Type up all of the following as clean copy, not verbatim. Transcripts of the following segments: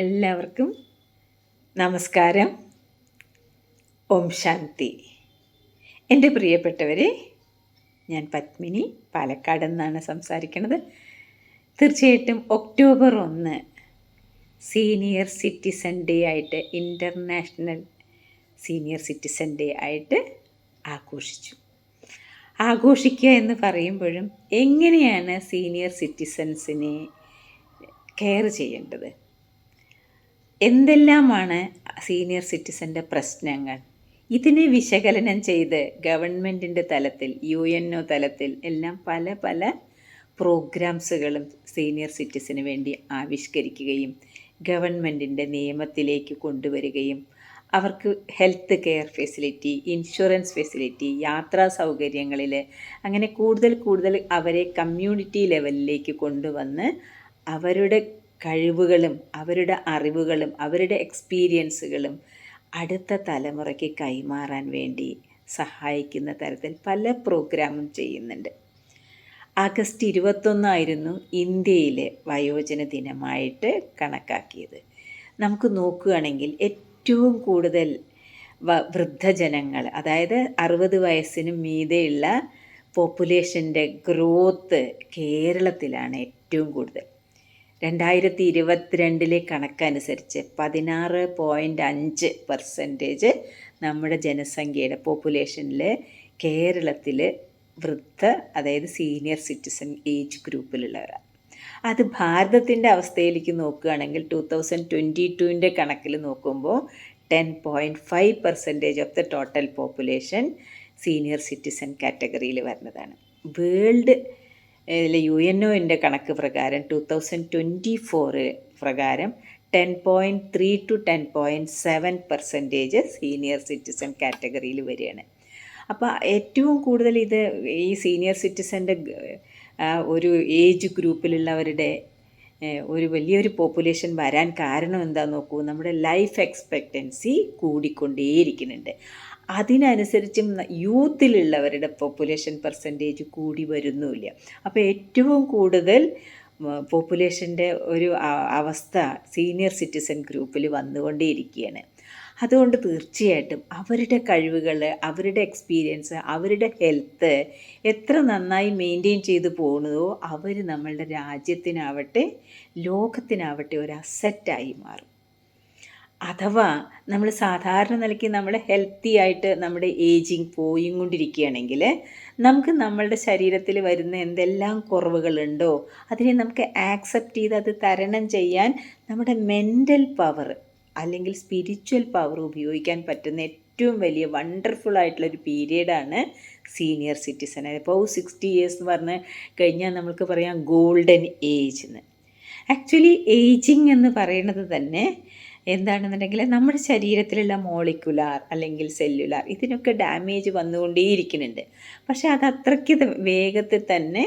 എല്ലാവർക്കും നമസ്കാരം. ഓം ശാന്തി. എൻ്റെ പ്രിയപ്പെട്ടവരെ, ഞാൻ പത്മിനി പാലക്കാട് നിന്നാണ് സംസാരിക്കുന്നത്. തീർച്ചയായിട്ടും ഒക്ടോബർ 1 സീനിയർ സിറ്റിസൺ ഡേ ആയിട്ട്, ഇൻ്റർനാഷണൽ സീനിയർ സിറ്റിസൺ ഡേ ആയിട്ട് ആഘോഷിച്ചു. ആഘോഷിക്കുക എന്ന് പറയുമ്പോഴും എങ്ങനെയാണ് സീനിയർ സിറ്റിസൺസിനെ കെയർ ചെയ്യേണ്ടത്, എന്തെല്ലാമാണ് സീനിയർ സിറ്റിസൻ്റെ പ്രശ്നങ്ങൾ, ഇതിനെ വിശകലനം ചെയ്ത് ഗവൺമെൻറ്റിൻ്റെ തലത്തിൽ, UNO തലത്തിൽ എല്ലാം പല പല പ്രോഗ്രാംസുകളും സീനിയർ സിറ്റിസന് വേണ്ടി ആവിഷ്കരിക്കുകയും ഗവൺമെൻറ്റിൻ്റെ നിയമത്തിലേക്ക് കൊണ്ടുവരികയും അവർക്ക് health care facility, insurance facility, യാത്രാ സൗകര്യങ്ങളിൽ അങ്ങനെ കൂടുതൽ അവരെ കമ്മ്യൂണിറ്റി ലെവലിലേക്ക് കൊണ്ടുവന്ന് അവരുടെ കഴിവുകളും അവരുടെ അറിവുകളും അവരുടെ എക്സ്പീരിയൻസുകളും അടുത്ത തലമുറയ്ക്ക് കൈമാറാൻ വേണ്ടി സഹായിക്കുന്ന തരത്തിൽ പല പ്രോഗ്രാമും ചെയ്യുന്നുണ്ട്. ആഗസ്റ്റ് 21 ഇന്ത്യയിലെ വയോജന ദിനമായിട്ട് കണക്കാക്കിയത്. നമുക്ക് നോക്കുകയാണെങ്കിൽ ഏറ്റവും കൂടുതൽ വൃദ്ധജനങ്ങൾ, അതായത് 60 വയസ്സിന് മീതെയുള്ള പോപ്പുലേഷൻ്റെ ഗ്രോത്ത് കേരളത്തിലാണ് ഏറ്റവും കൂടുതൽ. 2022 കണക്കനുസരിച്ച് 16.5% നമ്മുടെ ജനസംഖ്യയുടെ പോപ്പുലേഷനിൽ കേരളത്തിൽ അതായത് സീനിയർ സിറ്റിസൺ ഏജ് ഗ്രൂപ്പിലുള്ളവരാണ്. അത് ഭാരതത്തിൻ്റെ അവസ്ഥയിലേക്ക് നോക്കുകയാണെങ്കിൽ 2022 കണക്കിൽ നോക്കുമ്പോൾ 10.5% of the total population senior citizen കാറ്റഗറിയിൽ വരുന്നതാണ്. വേൾഡ് UNOൻ്റെ കണക്ക് പ്രകാരം 2024 പ്രകാരം 10.3 to 10.7% സീനിയർ സിറ്റിസൺ കാറ്റഗറിയിൽ വരികയാണ്. അപ്പോൾ ഏറ്റവും കൂടുതൽ ഈ സീനിയർ സിറ്റിസൻ്റെ ഒരു ഏജ് ഗ്രൂപ്പിലുള്ളവരുടെ ഒരു വലിയൊരു പോപ്പുലേഷൻ വരാൻ കാരണം എന്താണെന്ന് നോക്കൂ. നമ്മുടെ ലൈഫ് എക്സ്പെക്റ്റൻസി കൂടിക്കൊണ്ടേയിരിക്കുന്നുണ്ട്. അതിനനുസരിച്ചും യൂത്തിലുള്ളവരുടെ പോപ്പുലേഷൻ പെർസെൻറ്റേജ് കൂടി വരുന്നുമില്ല. അപ്പോൾ ഏറ്റവും കൂടുതൽ പോപ്പുലേഷൻ്റെ ഒരു അവസ്ഥ സീനിയർ സിറ്റിസൺ ഗ്രൂപ്പിൽ വന്നുകൊണ്ടേയിരിക്കുകയാണ്. അതുകൊണ്ട് തീർച്ചയായിട്ടും അവരുടെ കഴിവുകൾ, അവരുടെ എക്സ്പീരിയൻസ്, അവരുടെ ഹെൽത്ത് എത്ര നന്നായി മെയിൻറ്റെയിൻ ചെയ്ത് പോകുന്നതോ അവർ നമ്മളുടെ രാജ്യത്തിനാവട്ടെ ലോകത്തിനാവട്ടെ ഒരു അസറ്റായി മാറും. അഥവാ നമ്മൾ സാധാരണ നിലയ്ക്ക് നമ്മൾ ഹെൽത്തി ആയിട്ട് നമ്മുടെ ഏജിങ് കൊണ്ടിരിക്കുകയാണെങ്കിൽ നമുക്ക് നമ്മളുടെ ശരീരത്തിൽ വരുന്ന എന്തെല്ലാം കുറവുകളുണ്ടോ അതിനെ നമുക്ക് ആക്സെപ്റ്റ് ചെയ്ത് അത് തരണം ചെയ്യാൻ നമ്മുടെ മെൻ്റൽ പവർ അല്ലെങ്കിൽ സ്പിരിച്വൽ പവർ ഉപയോഗിക്കാൻ പറ്റുന്ന ഏറ്റവും വലിയ വണ്ടർഫുൾ ആയിട്ടുള്ളൊരു പീരീഡാണ് സീനിയർ സിറ്റിസൺ. ഇപ്പോൾ 60 years എന്ന് പറഞ്ഞ് കഴിഞ്ഞാൽ നമുക്ക് പറയാം ഗോൾഡൻ ഏജ് എന്ന്. ആക്ച്വലി ഏജിങ് എന്ന് പറയുന്നത് തന്നെ എന്താണെന്നുണ്ടെങ്കിൽ നമ്മുടെ ശരീരത്തിലുള്ള മോളിക്കുലാർ അല്ലെങ്കിൽ സെല്ലുലാർ ഇതിനൊക്കെ ഡാമേജ് വന്നുകൊണ്ടേയിരിക്കുന്നുണ്ട്. പക്ഷേ അത് അത്രയ്ക്ക് വേഗത്തിൽ തന്നെ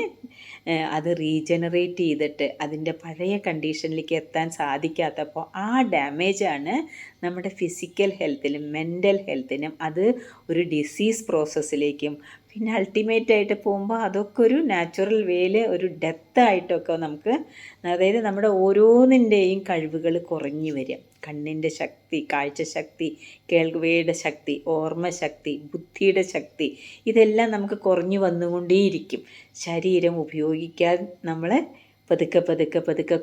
അത് റീജനറേറ്റ് ചെയ്തിട്ട് അതിൻ്റെ പഴയ കണ്ടീഷനിലേക്ക് എത്താൻ സാധിക്കാത്തപ്പോൾ ആ ഡാമേജാണ് നമ്മുടെ ഫിസിക്കൽ ഹെൽത്തിലും മെൻ്റൽ ഹെൽത്തിനും അത് ഒരു ഡിസീസ് പ്രോസസ്സിലേക്കും പിന്നെ അൾട്ടിമേറ്റായിട്ട് പോകുമ്പോൾ അതൊക്കെ ഒരു നാച്ചുറൽ വേയിൽ ഒരു ഡെത്തായിട്ടൊക്കെ നമുക്ക്, അതായത് നമ്മുടെ ഓരോന്നിൻ്റെയും കഴിവുകൾ കുറഞ്ഞു വരിക. കണ്ണിൻ്റെ ശക്തി, കാഴ്ചശക്തി, കേൾവിയുടെ ശക്തി, ഓർമ്മശക്തി, ബുദ്ധിയുടെ ശക്തി ഇതെല്ലാം നമുക്ക് കുറഞ്ഞു വന്നുകൊണ്ടേയിരിക്കും. ശരീരം ഉപയോഗിക്കാൻ നമ്മൾ പതുക്കെ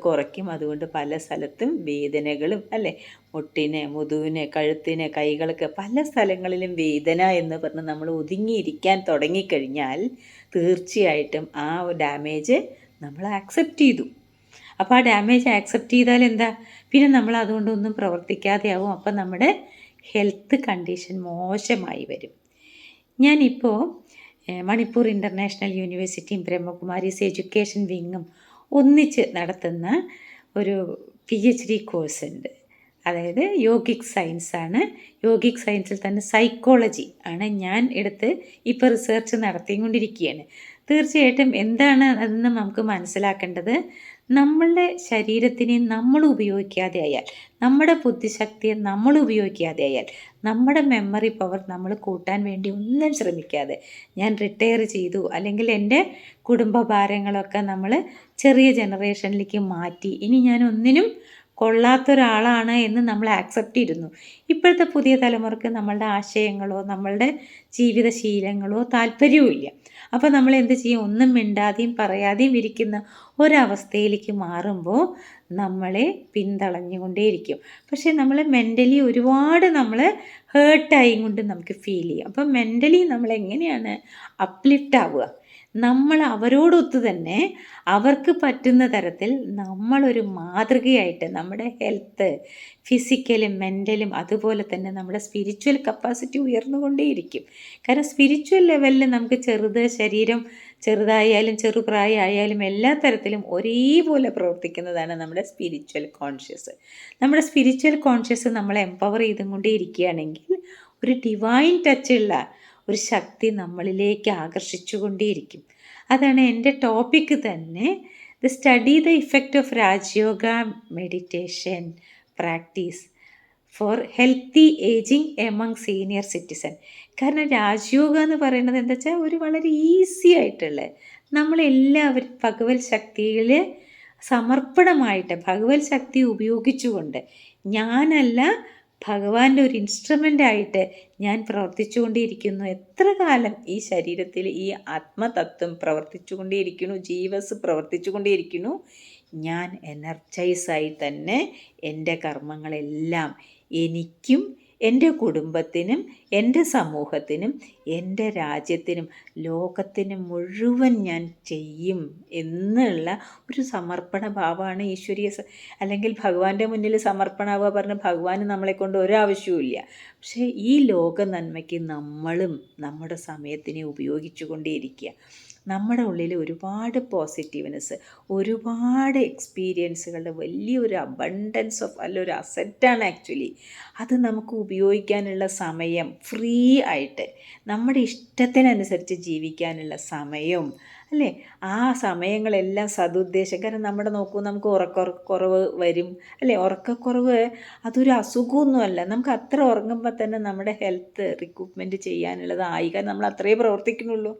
കുറയ്ക്കും. അതുകൊണ്ട് പല സ്ഥലത്തും വേദനകളും അല്ലേ, മുട്ടിന്, മുതുവിന്, കഴുത്തിന്, കൈകൾക്ക് പല സ്ഥലങ്ങളിലും വേദന എന്ന് പറഞ്ഞ് നമ്മൾ ഒതുങ്ങിയിരിക്കാൻ തുടങ്ങിക്കഴിഞ്ഞാൽ തീർച്ചയായിട്ടും ആ ഡാമേജ് നമ്മൾ ആക്സെപ്റ്റ് ചെയ്തു. അപ്പോൾ ആ ഡാമേജ് ആക്സെപ്റ്റ് ചെയ്താൽ എന്താ, പിന്നെ നമ്മൾ അതുകൊണ്ടൊന്നും പ്രവർത്തിക്കാതെയാവും. അപ്പം നമ്മുടെ ഹെൽത്ത് കണ്ടീഷൻ മോശമായി വരും. ഞാനിപ്പോൾ മണിപ്പൂർ ഇൻ്റർനാഷണൽ യൂണിവേഴ്സിറ്റിയും ബ്രഹ്മകുമാരീസ് എഡ്യൂക്കേഷൻ വിങ്ങും ഒന്നിച്ച് നടത്തുന്ന ഒരു PhD കോഴ്സ് ഉണ്ട്. അതായത് യോഗിക് സയൻസാണ്. യോഗിക് സയൻസിൽ തന്നെ സൈക്കോളജി ആണ് ഞാൻ എടുത്ത് ഇപ്പോൾ റിസർച്ച് നടത്തിക്കൊണ്ടിരിക്കുകയാണ്. തീർച്ചയായിട്ടും എന്താണ് അതെന്ന് നമുക്ക് മനസ്സിലാക്കേണ്ടത്, നമ്മളുടെ ശരീരത്തിനെ നമ്മൾ ഉപയോഗിക്കാതെ ആയാൽ, നമ്മുടെ ബുദ്ധിശക്തിയെ നമ്മൾ ഉപയോഗിക്കാതെ ആയാൽ, നമ്മുടെ മെമ്മറി പവർ നമ്മൾ കൂട്ടാൻ വേണ്ടി ഒന്നും ശ്രമിക്കാതെ ഞാൻ റിട്ടയർ ചെയ്തു അല്ലെങ്കിൽ എൻ്റെ കുടുംബ ഭാരങ്ങളൊക്കെ നമ്മൾ ചെറിയ ജനറേഷനിലേക്ക് മാറ്റി ഇനി ഞാൻ ഒന്നിനും കൊള്ളാത്തൊരാളാണ് എന്ന് നമ്മൾ ആക്സെപ്റ്റ് ചെയ്തിരുന്നു. ഇപ്പോഴത്തെ പുതിയ തലമുറക്ക് നമ്മളുടെ ആശയങ്ങളോ നമ്മളുടെ ജീവിതശീലങ്ങളോ താല്പര്യവുമില്ല. അപ്പോൾ നമ്മൾ എന്ത് ചെയ്യും? ഒന്നും മിണ്ടാതെയും പറയാതെയും ഇരിക്കുന്ന ഒരവസ്ഥയിലേക്ക് മാറുമ്പോൾ നമ്മളെ പിന്തളഞ്ഞുകൊണ്ടേയിരിക്കും. പക്ഷേ നമ്മൾ മെൻ്റലി ഒരുപാട് നമ്മൾ ഹേർട്ടായും കൊണ്ട് നമുക്ക് ഫീൽ ചെയ്യും. അപ്പം മെൻ്റലി നമ്മൾ എങ്ങനെയാണ് അപ്ലിഫ്റ്റ് ആവുക? നമ്മൾ അവരോടൊത്ത് തന്നെ അവർക്ക് പറ്റുന്ന തരത്തിൽ നമ്മളൊരു മാതൃകയായിട്ട് നമ്മുടെ ഹെൽത്ത്, ഫിസിക്കലും മെൻ്റലും അതുപോലെ തന്നെ നമ്മുടെ സ്പിരിച്വൽ കപ്പാസിറ്റി ഉയർന്നുകൊണ്ടേയിരിക്കും. കാരണം സ്പിരിച്വൽ ലെവലിൽ നമുക്ക് ശരീരം ചെറുതായാലും ചെറുപ്രായമായാലും എല്ലാ തരത്തിലും ഒരേപോലെ പ്രവർത്തിക്കുന്നതാണ് നമ്മുടെ സ്പിരിച്വൽ കോൺഷ്യസ്. നമ്മുടെ സ്പിരിച്വൽ കോൺഷ്യസ് നമ്മളെ എംപവർ ചെയ്തുകൊണ്ടേയിരിക്കുകയാണെങ്കിൽ ഒരു ഡിവൈൻ ടച്ചുള്ള ഒരു ശക്തി നമ്മളിലേക്ക് ആകർഷിച്ചു കൊണ്ടേയിരിക്കും. അതാണ് എൻ്റെ ടോപ്പിക്ക് തന്നെ, study the effect of Raja Yoga meditation practice for healthy ageing among senior citizen. കാരണം രാജയോഗ എന്ന് പറയുന്നത് എന്താ വെച്ചാൽ ഒരു വളരെ ഈസി ആയിട്ടുള്ള, നമ്മളെല്ലാവരും ഭഗവത് ശക്തിയിൽ സമർപ്പണമായിട്ട് ഭഗവത് ശക്തി ഉപയോഗിച്ചുകൊണ്ട്, ഞാനല്ല ഭഗവാന്റെ ഒരു ഇൻസ്ട്രുമെൻ്റായിട്ട് ഞാൻ പ്രവർത്തിച്ചു കൊണ്ടേയിരിക്കുന്നു. എത്ര കാലം ഈ ശരീരത്തിൽ ഈ ആത്മതത്വം പ്രവർത്തിച്ചു കൊണ്ടേയിരിക്കുന്നു, ജീവസ് പ്രവർത്തിച്ചു കൊണ്ടേയിരിക്കുന്നു. ഞാൻ എനർജൈസായി തന്നെ എൻ്റെ കർമ്മങ്ങളെല്ലാം എനിക്കും എൻ്റെ കുടുംബത്തിനും എൻ്റെ സമൂഹത്തിനും എൻ്റെ രാജ്യത്തിനും ലോകത്തിനും മുഴുവൻ ഞാൻ ചെയ്യും എന്നുള്ള ഒരു സമർപ്പണ ഭാവമാണ് ഈശ്വരീയ അല്ലെങ്കിൽ ഭഗവാന്റെ മുന്നിൽ സമർപ്പണാവുക പറഞ്ഞ് ഭഗവാന് നമ്മളെ കൊണ്ട് ഒരാവശ്യവുമില്ല. പക്ഷേ ഈ ലോക നന്മയ്ക്ക് നമ്മളും നമ്മുടെ സമയത്തിനെ ഉപയോഗിച്ചു കൊണ്ടേയിരിക്കുക. നമ്മുടെ ഉള്ളിൽ ഒരുപാട് പോസിറ്റീവ്നെസ്, ഒരുപാട് എക്സ്പീരിയൻസുകളുടെ വലിയൊരു അബണ്ടൻസ് ഓഫ് ഒരു അസറ്റാണ് ആക്ച്വലി. അത് നമുക്ക് ഉപയോഗിക്കാനുള്ള സമയം, ഫ്രീ ആയിട്ട് നമ്മുടെ ഇഷ്ടത്തിനനുസരിച്ച് ജീവിക്കാനുള്ള സമയം അല്ലേ, ആ സമയങ്ങളെല്ലാം സതുദ്ദേശം. കാരണം നമ്മുടെ നോക്കൂ, നമുക്ക് ഉറക്കക്കുറവ് വരും അല്ലേ. ഉറക്കക്കുറവ് അതൊരു അസുഖമൊന്നുമല്ല. നമുക്ക് അത്ര ഉറങ്ങുമ്പോൾ തന്നെ നമ്മുടെ ഹെൽത്ത് റിക്രൂട്ട്മെൻറ്റ് ചെയ്യാനുള്ളതായി. കാരണം നമ്മൾ അത്രയേ പ്രവർത്തിക്കുന്നുള്ളൂ.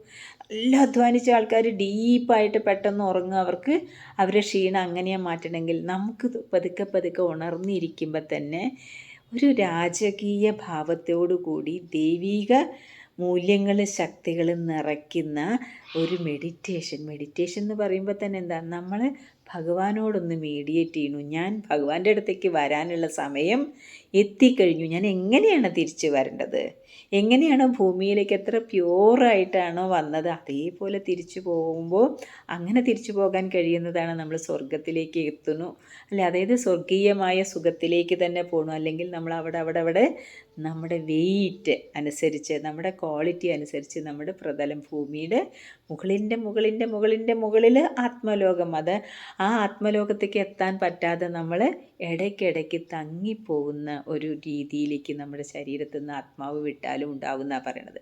നല്ല അധ്വാനിച്ച ആൾക്കാർ ഡീപ്പായിട്ട് പെട്ടെന്ന് ഉറങ്ങുക, അവർക്ക് അവരെ ക്ഷീണം അങ്ങനെയാണ് മാറ്റണമെങ്കിൽ നമുക്ക് പതുക്കെ പതുക്കെ ഉണർന്നിരിക്കുമ്പോൾ തന്നെ ഒരു രാജകീയ ഭാവത്തോടു കൂടി ദൈവിക മൂല്യങ്ങളും ശക്തികളും നിറയ്ക്കുന്ന ഒരു മെഡിറ്റേഷൻ എന്ന് പറയുമ്പോൾ തന്നെ എന്താ, നമ്മൾ ഭഗവാനോടൊന്ന് മീഡിയേറ്റ് ചെയ്യുന്നു. ഞാൻ ഭഗവാന്റെ അടുത്തേക്ക് വരാനുള്ള സമയം എത്തിക്കഴിഞ്ഞു. ഞാൻ എങ്ങനെയാണ് തിരിച്ചു വരേണ്ടത്? എങ്ങനെയാണോ ഭൂമിയിലേക്ക് എത്ര പ്യൂറായിട്ടാണോ വന്നത് അതേപോലെ തിരിച്ചു പോകുമ്പോൾ, അങ്ങനെ തിരിച്ചു പോകാൻ കഴിയുന്നതാണ് നമ്മൾ സ്വർഗത്തിലേക്ക് എത്തുന്നു അല്ലേ. അതായത് സ്വർഗീയമായ സുഖത്തിലേക്ക് തന്നെ പോകണം. അല്ലെങ്കിൽ നമ്മൾ അവിടെ നമ്മുടെ വെയിറ്റ് അനുസരിച്ച്, നമ്മുടെ ക്വാളിറ്റി അനുസരിച്ച് നമ്മുടെ പ്രതലം ഭൂമിയുടെ മുകളിൽ ആത്മലോകം, അത് ആ ആത്മലോകത്തേക്ക് എത്താൻ പറ്റാതെ നമ്മൾ ഇടയ്ക്കിടയ്ക്ക് തങ്ങിപ്പോകുന്ന ഒരു രീതിയിലേക്ക് നമ്മുടെ ശരീരത്തിൽ നിന്ന് ആത്മാവ് വിട്ടാലും ഉണ്ടാവുമെന്നാണ് പറയണത്.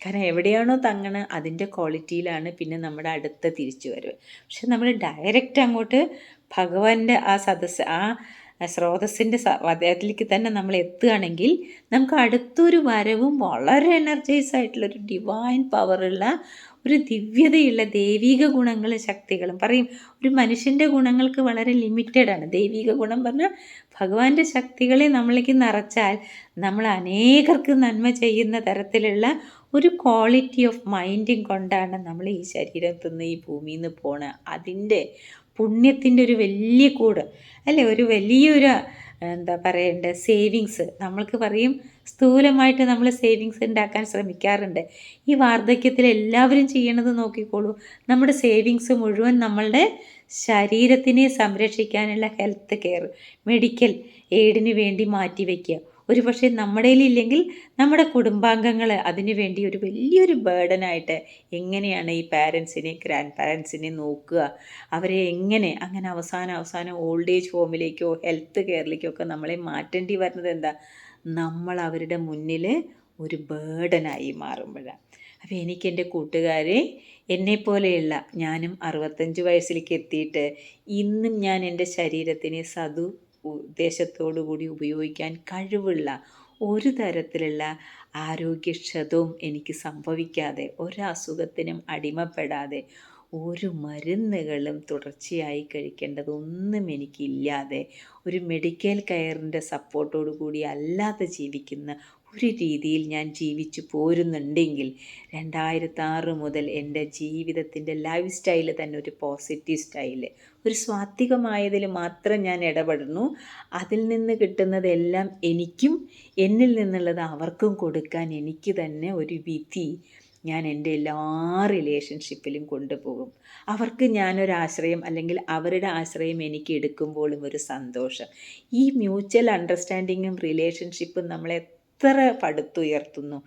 കാരണം എവിടെയാണോ തങ്ങണത് അതിൻ്റെ ക്വാളിറ്റിയിലാണ് പിന്നെ നമ്മുടെ അടുത്ത തിരിച്ചു വരവ്. പക്ഷെ നമ്മൾ ഡയറക്റ്റ് അങ്ങോട്ട് ഭഗവാന്റെ ആ സദസ്സ്, ആ സ്രോതസ്സിൻ്റെ അതിലേക്ക് തന്നെ നമ്മൾ എത്തുകയാണെങ്കിൽ നമുക്ക് അടുത്തൊരു വരവും വളരെ എനർജൈസ് ആയിട്ടുള്ളൊരു ഡിവൈൻ പവറുള്ള ഒരു ദിവ്യതയുള്ള ദൈവിക ഗുണങ്ങളും ശക്തികളും പറയും. ഒരു മനുഷ്യൻ്റെ ഗുണങ്ങൾക്ക് വളരെ ലിമിറ്റഡാണ്. ദൈവിക ഗുണം പറഞ്ഞാൽ ഭഗവാന്റെ ശക്തികളെ നമ്മളിലേക്ക് നിറച്ചാൽ നമ്മൾ അനേകർക്ക് നന്മ ചെയ്യുന്ന തരത്തിലുള്ള ഒരു ക്വാളിറ്റി ഓഫ് മൈൻഡും കൊണ്ടാണ് നമ്മൾ ഈ ശരീരത്തിൽ നിന്ന് ഈ ഭൂമിയിൽ നിന്ന് പോണത്. അതിൻ്റെ പുണ്യത്തിൻ്റെ ഒരു വലിയ കൂട് അല്ലേ, ഒരു വലിയൊരു എന്താ പറയേണ്ടത് സേവിങ്സ്. നമ്മൾക്ക് പറയും സ്ഥൂലമായിട്ട് നമ്മൾ സേവിങ്സ് ഉണ്ടാക്കാൻ ശ്രമിക്കാറുണ്ട്. ഈ വാർദ്ധക്യത്തിൽ എല്ലാവരും ചെയ്യണത് നോക്കിക്കോളൂ. നമ്മുടെ സേവിങ്സ് മുഴുവൻ നമ്മളുടെ ശരീരത്തിനെ സംരക്ഷിക്കാനുള്ള ഹെൽത്ത് കെയർ, മെഡിക്കൽ എയ്ഡിന് വേണ്ടി മാറ്റി വയ്ക്കുക. ഒരു പക്ഷേ നമ്മുടെ ഇല്ലെങ്കിൽ നമ്മുടെ കുടുംബാംഗങ്ങൾ അതിനു വേണ്ടി ഒരു വലിയൊരു ബേർഡനായിട്ട് എങ്ങനെയാണ് ഈ പാരൻസിനെ, ഗ്രാൻഡ് പാരൻസിനെ നോക്കുക, അവരെ എങ്ങനെ അങ്ങനെ അവസാനം ഓൾഡ് ഏജ് ഹോമിലേക്കോ ഹെൽത്ത് കെയറിലേക്കോ ഒക്കെ നമ്മളെ മാറ്റേണ്ടി വരുന്നത് എന്താ, നമ്മൾ അവരുടെ മുന്നിൽ ഒരു ബേർഡനായി മാറുമ്പോഴാണ്. അപ്പോൾ എനിക്ക് എൻ്റെ കൂട്ടുകാരെ, എന്നെപ്പോലെയുള്ള ഞാനും 65 വയസ്സിലേക്ക് എത്തിയിട്ട് ഇന്നും ഞാൻ എൻ്റെ ശരീരത്തിനെ ഉദ്ദേശത്തോടു കൂടി ഉപയോഗിക്കാൻ കഴിവുള്ള ഒരു തരത്തിലുള്ള ആരോഗ്യക്ഷതവും എനിക്ക് സംഭവിക്കാതെ, ഒരസുഖത്തിനും അടിമപ്പെടാതെ, ഒരു മരുന്നുകളും തുടർച്ചയായി കഴിക്കേണ്ടതൊന്നും എനിക്കില്ലാതെ ഒരു മെഡിക്കൽ കെയറിൻ്റെ സപ്പോർട്ടോടു കൂടി അല്ലാതെ ജീവിക്കുന്ന ഒരു രീതിയിൽ ഞാൻ ജീവിച്ചു പോരുന്നുണ്ടെങ്കിൽ 2006 മുതൽ എൻ്റെ ജീവിതത്തിൻ്റെ ലൈഫ് സ്റ്റൈല് തന്നെ ഒരു പോസിറ്റീവ് സ്റ്റൈല്, ഒരു സ്വാത്വികമായതിൽ മാത്രം ഞാൻ ഇടപെടുന്നു. അതിൽ നിന്ന് കിട്ടുന്നതെല്ലാം എനിക്കും എന്നിൽ നിന്നുള്ളത് അവർക്കും കൊടുക്കാൻ എനിക്ക് തന്നെ ഒരു വിധി ഞാൻ എൻ്റെ എല്ലാ റിലേഷൻഷിപ്പിലും കൊണ്ടുപോകും. അവർക്ക് ഞാനൊരാശ്രയം അല്ലെങ്കിൽ അവരുടെ ആശ്രയം എനിക്ക് എടുക്കുമ്പോഴും ഒരു സന്തോഷം. ഈ മ്യൂച്വൽ അണ്ടർസ്റ്റാൻഡിങ്ങും റിലേഷൻഷിപ്പും നമ്മളെ എത്ര പടുത്തുയർത്തുന്നു.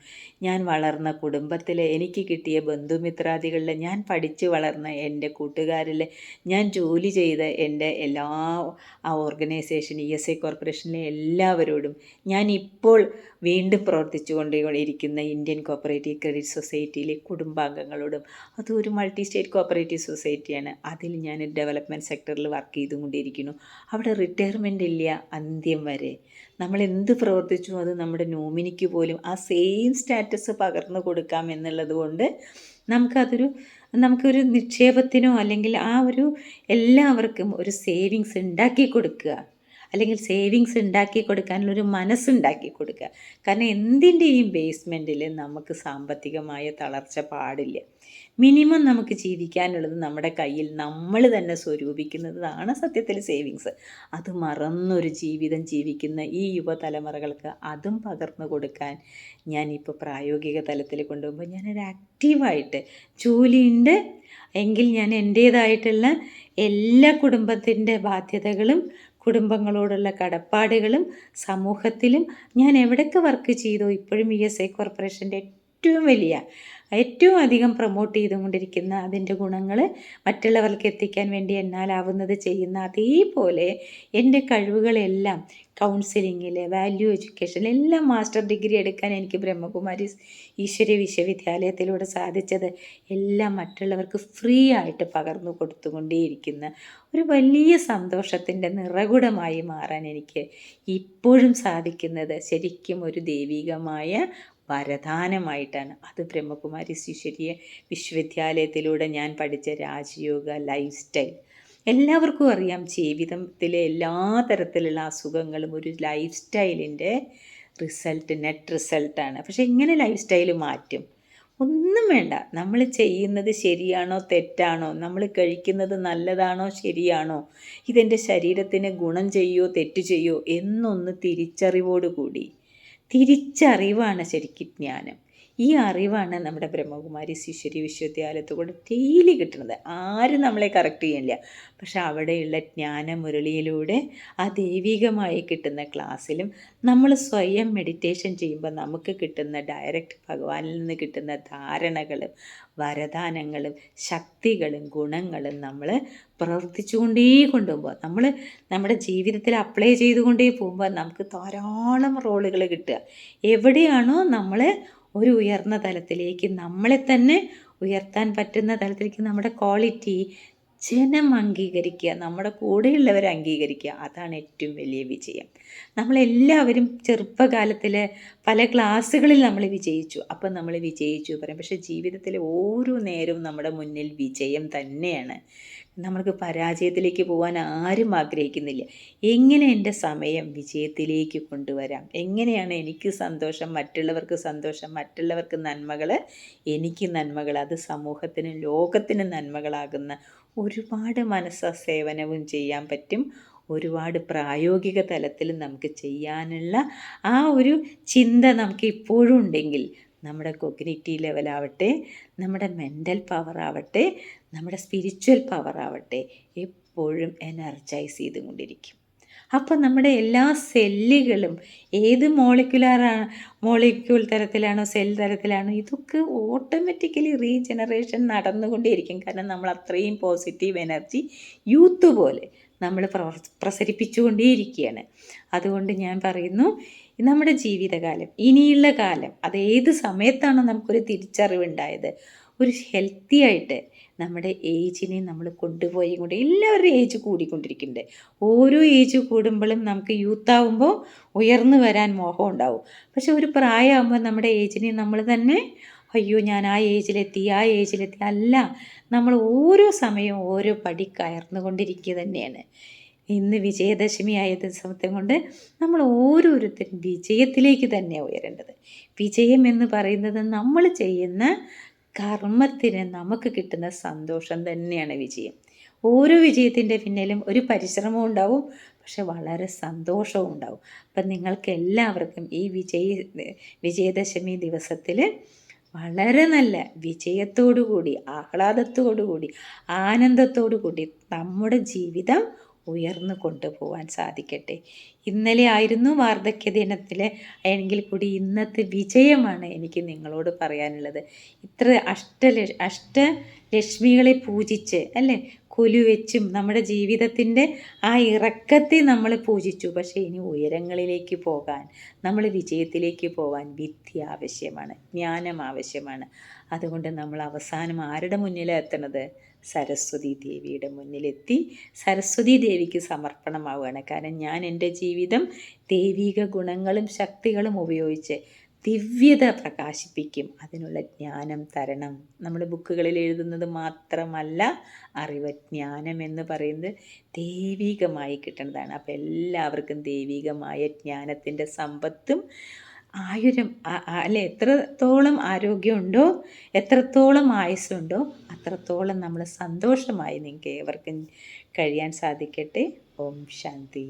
ഞാൻ വളർന്ന കുടുംബത്തിൽ എനിക്ക് കിട്ടിയ ബന്ധുമിത്രാദികളിൽ, ഞാൻ പഠിച്ച് വളർന്ന എൻ്റെ കൂട്ടുകാരിൽ, ഞാൻ ജോലി ചെയ്ത എൻ്റെ എല്ലാ ഓർഗനൈസേഷൻ ESI കോർപ്പറേഷനിലെ എല്ലാവരോടും, ഞാൻ ഇപ്പോൾ വീണ്ടും പ്രവർത്തിച്ചു കൊണ്ടിരിക്കുന്ന ഇന്ത്യൻ കോപ്പറേറ്റീവ് ക്രെഡിറ്റ് സൊസൈറ്റിയിലെ കുടുംബാംഗങ്ങളോടും, അതൊരു മൾട്ടി സ്റ്റേറ്റ് കോപ്പറേറ്റീവ് സൊസൈറ്റിയാണ്. അതിൽ ഞാൻ ഡെവലപ്മെൻറ്റ് സെക്ടറിൽ വർക്ക് ചെയ്തുകൊണ്ടിരിക്കുന്നു. അവിടെ റിട്ടയർമെൻ്റ് ഇല്ല അന്ത്യം വരെ. നമ്മൾ എന്ത് പ്രവർത്തിച്ചു അത് നമ്മുടെ നോമിനിക്ക് പോലും ആ സെയിം സ്റ്റാറ്റസ് പകർന്നു കൊടുക്കാം എന്നുള്ളത് കൊണ്ട് നമുക്കൊരു നിക്ഷേപത്തിനോ അല്ലെങ്കിൽ ആ ഒരു എല്ലാവർക്കും ഒരു സേവിങ്സ് ഉണ്ടാക്കി കൊടുക്കുക, അല്ലെങ്കിൽ സേവിങ്സ് ഉണ്ടാക്കി കൊടുക്കാനുള്ളൊരു മനസ്സുണ്ടാക്കി കൊടുക്കുക. കാരണം എന്തിൻ്റെയും ബേസ്മെൻറ്റിൽ നമുക്ക് സാമ്പത്തികമായ തളർച്ച പാടില്ല. മിനിമം നമുക്ക് ജീവിക്കാനുള്ളത് നമ്മുടെ കയ്യിൽ നമ്മൾ തന്നെ സ്വരൂപിക്കുന്നതാണ് സത്യത്തിൽ സേവിങ്സ്. അത് മറന്നൊരു ജീവിതം ജീവിക്കുന്ന ഈ യുവതലമുറകൾക്ക് അതും പകർന്നു കൊടുക്കാൻ ഞാനിപ്പോൾ പ്രായോഗിക തലത്തിൽ കൊണ്ടുപോകുമ്പോൾ ഞാനൊരു ആക്റ്റീവായിട്ട് ജോലിയുണ്ട് എങ്കിൽ ഞാൻ എൻ്റേതായിട്ടുള്ള എല്ലാ കുടുംബത്തിൻ്റെ ബാധ്യതകളും കുടുംബങ്ങളോടുള്ള കടപ്പാടുകളും സമൂഹത്തിലും ഞാൻ എവിടെയൊക്കെ വർക്ക് ചെയ്തോ ഇപ്പോഴും ESI കോർപ്പറേഷൻ്റെ ഏറ്റവും അധികം പ്രൊമോട്ട് ചെയ്തുകൊണ്ടിരിക്കുന്ന അതിൻ്റെ ഗുണങ്ങൾ മറ്റുള്ളവർക്ക് എത്തിക്കാൻ വേണ്ടി എന്നാലാവുന്നത് ചെയ്യുന്ന അതേപോലെ എൻ്റെ കഴിവുകളെല്ലാം കൗൺസിലിങ്ങിൽ, വാല്യൂ എഡ്യൂക്കേഷൻ എല്ലാം മാസ്റ്റർ ഡിഗ്രി എടുക്കാൻ എനിക്ക് ബ്രഹ്മകുമാരി ഈശ്വരീയ വിശ്വവിദ്യാലയത്തിലൂടെ സാധിച്ചത് എല്ലാം മറ്റുള്ളവർക്ക് ഫ്രീ ആയിട്ട് പകർന്നു കൊടുത്തുകൊണ്ടേയിരിക്കുന്ന ഒരു വലിയ സന്തോഷത്തിൻ്റെ നിറകുടമായി മാറാൻ എനിക്ക് ഇപ്പോഴും സാധിക്കുന്നത് ശരിക്കും ഒരു ദൈവികമായ വരദാനമായിട്ടാണ്. അത് ബ്രഹ്മകുമാരി ഈശ്വരീയ വിശ്വവിദ്യാലയത്തിലൂടെ ഞാൻ പഠിച്ച രാജയോഗ ലൈഫ് സ്റ്റൈൽ. എല്ലാവർക്കും അറിയാം ജീവിതത്തിലെ എല്ലാ തരത്തിലുള്ള അസുഖങ്ങളും ഒരു ലൈഫ് സ്റ്റൈലിൻ്റെ നെറ്റ് റിസൾട്ടാണ്. പക്ഷേ ഇങ്ങനെ ലൈഫ് സ്റ്റൈൽ മാറ്റും ഒന്നും വേണ്ട. നമ്മൾ ചെയ്യുന്നത് ശരിയാണോ തെറ്റാണോ, നമ്മൾ കഴിക്കുന്നത് നല്ലതാണോ ശരിയാണോ, ഇതെൻ്റെ ശരീരത്തിന് ഗുണം ചെയ്യോ തെറ്റ് ചെയ്യോ എന്നൊന്ന് തിരിച്ചറിവാണ് ശരിക്കും ജ്ഞാനം. ഈ അറിവാണ് നമ്മുടെ ബ്രഹ്മകുമാരി ഈശ്വരീയ വിശ്വവിദ്യാലയത്തോട് ഡെയിലി കിട്ടുന്നത്. ആരും നമ്മളെ കറക്റ്റ് ചെയ്യില്ല. പക്ഷെ അവിടെയുള്ള ജ്ഞാനമുരളിയിലൂടെ ആ ദൈവികമായി കിട്ടുന്ന ക്ലാസ്സിലും നമ്മൾ സ്വയം മെഡിറ്റേഷൻ ചെയ്യുമ്പോൾ നമുക്ക് കിട്ടുന്ന ഡയറക്റ്റ് ഭഗവാനിൽ നിന്ന് കിട്ടുന്ന ധാരണകളും വരദാനങ്ങളും ശക്തികളും ഗുണങ്ങളും നമ്മൾ പ്രവർത്തിച്ചുകൊണ്ടേ കൊണ്ടുപോകുമ്പോൾ നമ്മൾ നമ്മുടെ ജീവിതത്തിൽ അപ്ലൈ ചെയ്തുകൊണ്ടേ പോകുമ്പോൾ നമുക്ക് ധാരാളം റോളുകൾ കിട്ടുക. എവിടെയാണോ നമ്മൾ ഒരു ഉയർന്ന തലത്തിലേക്ക് നമ്മളെ തന്നെ ഉയർത്താൻ പറ്റുന്ന തലത്തിലേക്ക് നമ്മുടെ ക്വാളിറ്റി ജനം അംഗീകരിക്കുക, നമ്മുടെ കൂടെയുള്ളവരെ അംഗീകരിക്കുക, അതാണ് ഏറ്റവും വലിയ വിജയം. നമ്മളെല്ലാവരും ചെറുപ്പകാലത്തിൽ പല ക്ലാസ്സുകളിൽ നമ്മൾ വിജയിച്ചു, അപ്പം നമ്മൾ വിജയിച്ചു പറയും. പക്ഷേ ജീവിതത്തിലെ ഓരോ നേരവും നമ്മുടെ മുന്നിൽ വിജയം തന്നെയാണ്. നമ്മൾക്ക് പരാജയത്തിലേക്ക് പോകാൻ ആരും ആഗ്രഹിക്കുന്നില്ല. എങ്ങനെ എൻ്റെ സമയം വിജയത്തിലേക്ക് കൊണ്ടുവരാം, എങ്ങനെയാണ് എനിക്ക് സന്തോഷം, മറ്റുള്ളവർക്ക് സന്തോഷം, മറ്റുള്ളവർക്ക് നന്മകൾ, എനിക്ക് നന്മകൾ, അത് സമൂഹത്തിനും ലോകത്തിനും നന്മകളാകുന്ന ഒരുപാട് സേവനവും ചെയ്യാൻ പറ്റും. ഒരുപാട് പ്രായോഗിക തലത്തിൽ നമുക്ക് ചെയ്യാനുള്ള ആ ഒരു ചിന്ത നമുക്ക് ഇപ്പോഴും ഉണ്ടെങ്കിൽ നമ്മുടെ കൊഗ്നിറ്റീവ് ലെവലാവട്ടെ, നമ്മുടെ മെൻ്റൽ പവർ ആവട്ടെ, നമ്മുടെ സ്പിരിച്വൽ പവർ ആവട്ടെ, എപ്പോഴും എനർജൈസ് ചെയ്തുകൊണ്ടിരിക്കും. അപ്പോൾ നമ്മുടെ എല്ലാ സെല്ലുകളും ഏത് മോളിക്യൂൾ തരത്തിലാണോ സെൽ തരത്തിലാണോ ഇതൊക്കെ ഓട്ടോമാറ്റിക്കലി റീജനറേഷൻ നടന്നുകൊണ്ടേയിരിക്കും. കാരണം നമ്മൾ അത്രയും പോസിറ്റീവ് എനർജി യൂത്ത് പോലെ നമ്മൾ പ്രസരിപ്പിച്ചുകൊണ്ടേയിരിക്കുകയാണ്. അതുകൊണ്ട് ഞാൻ പറയുന്നു, നമ്മുടെ ജീവിതകാലം, ഇനിയുള്ള കാലം, അതേത് സമയത്താണോ നമുക്കൊരു തിരിച്ചറിവുണ്ടായത്, ഒരു ഹെൽത്തി ആയിട്ട് നമ്മുടെ ഏജിനെ നമ്മൾ കൊണ്ടുപോയി എല്ലാവരുടെയും ഏജ് കൂടിക്കൊണ്ടിരിക്കുന്നുണ്ട്. ഓരോ ഏജ് കൂടുമ്പോഴും നമുക്ക് യൂത്താവുമ്പോൾ ഉയർന്നു വരാൻ മോഹം ഉണ്ടാവും. പക്ഷെ ഒരു പ്രായമാകുമ്പോൾ നമ്മുടെ ഏജിനെ നമ്മൾ തന്നെ അയ്യോ ഞാൻ ആ ഏജിലെത്തി അല്ല, നമ്മൾ ഓരോ സമയവും ഓരോ പടി കയർന്നുകൊണ്ടിരിക്കുക തന്നെയാണ്. ഇന്ന് വിജയദശമി ആയ ദിവസത്തെ കൊണ്ട് നമ്മൾ ഓരോരുത്തരും വിജയത്തിലേക്ക് തന്നെ ഉയരേണ്ടത്. വിജയം എന്ന് പറയുന്നത് നമ്മൾ ചെയ്യുന്ന കർമ്മത്തിന് നമുക്ക് കിട്ടുന്ന സന്തോഷം തന്നെയാണ് വിജയം. ഓരോ വിജയത്തിൻ്റെ പിന്നിലും ഒരു പരിശ്രമവും ഉണ്ടാവും, പക്ഷെ വളരെ സന്തോഷവും ഉണ്ടാവും. അപ്പം നിങ്ങൾക്ക് എല്ലാവർക്കും ഈ വിജയദശമി ദിവസത്തിൽ വളരെ നല്ല വിജയത്തോടു കൂടി, ആഹ്ലാദത്തോടു കൂടി, ആനന്ദത്തോടു കൂടി നമ്മുടെ ജീവിതം ഉയർന്നു കൊണ്ടുപോകാൻ സാധിക്കട്ടെ. ഇന്നലെ ആയിരുന്നു വാർദ്ധക്യ ദിനത്തിൽ, എങ്കിൽ കൂടി ഇന്നത്തെ വിജയമാണ് എനിക്ക് നിങ്ങളോട് പറയാനുള്ളത്. ഇത്ര അഷ്ടലക്ഷ്മികളെ പൂജിച്ച് അല്ലേ, കൊലുവെച്ചും നമ്മുടെ ജീവിതത്തിൻ്റെ ആ ഇറക്കത്തെ നമ്മൾ പൂജിച്ചു. പക്ഷേ ഇനി ഉയരങ്ങളിലേക്ക് പോകാൻ, നമ്മൾ വിജയത്തിലേക്ക് പോകാൻ വിദ്യ ആവശ്യമാണ്, ജ്ഞാനം ആവശ്യമാണ്. അതുകൊണ്ട് നമ്മൾ അവസാനം ആരുടെ മുന്നിലാണ് എത്തണത്? സരസ്വതി ദേവിയുടെ മുന്നിലെത്തി സരസ്വതി ദേവിക്ക് സമർപ്പണമാവുകയാണ്. കാരണം ഞാൻ എൻ്റെ ജീവിതം ദൈവിക ഗുണങ്ങളും ശക്തികളും ഉപയോഗിച്ച് ദിവ്യത പ്രകാശിപ്പിക്കും, അതിനുള്ള ജ്ഞാനം തരണം. നമ്മുടെ ബുക്കുകളിൽ എഴുതുന്നത് മാത്രമല്ല അറിവ്, ജ്ഞാനം എന്ന് പറയുന്നത് ദൈവികമായി കിട്ടുന്നതാണ്. അപ്പോൾ എല്ലാവർക്കും ദൈവികമായ ജ്ഞാനത്തിൻ്റെ സമ്പത്തും ആയുരം അല്ലെ, എത്രത്തോളം ആരോഗ്യമുണ്ടോ, എത്രത്തോളം ആയുസ്സുണ്ടോ, അത്രത്തോളം നമ്മൾ സന്തോഷമായി നിങ്ങൾക്ക് ഏവർക്കും കഴിയാൻ സാധിക്കട്ടെ. ഓം ശാന്തി.